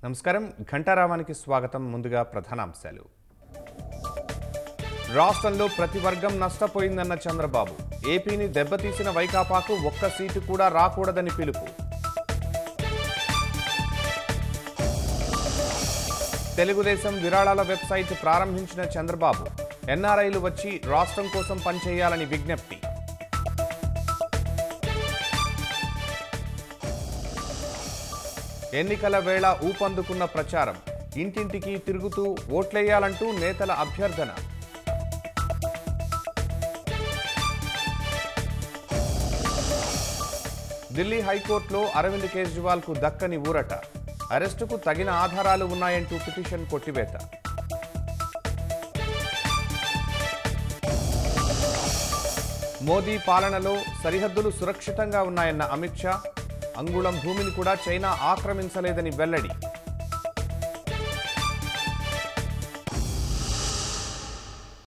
నమస్కారం ఘంటారావానికి స్వాగతం. ముందుగా ప్రధానాంశాలు. రాష్ట్రంలో ప్రతి వర్గం నష్టపోయిందన్న చంద్రబాబు. ఏపీని దెబ్బతీసిన వైకాపాకు ఒక్క సీటు కూడా రాకూడదని పిలుపు. తెలుగుదేశం విరాళాల వెబ్సైట్ ప్రారంభించిన చంద్రబాబు. ఎన్ఆర్ఐలు వచ్చి రాష్ట్రం కోసం పనిచేయాలని విజ్ఞప్తి. ఎన్నికల వేళ ఊపందుకున్న ప్రచారం. ఇంటింటికి తిరుగుతూ ఓట్లేయాలంటూ నేతల అభ్యర్థన. ఢిల్లీ హైకోర్టులో అరవింద్ కేజ్రీవాల్కు దక్కని ఊరట. అరెస్టుకు తగిన ఆధారాలు ఉన్నాయంటూ పిటిషన్ కొట్టివేత. మోదీ పాలనలో సరిహద్దులు సురక్షితంగా ఉన్నాయన్న అమిత్ షా. అంగుళం భూమిని కూడా చైనా ఆక్రమించలేదని వెల్లడి.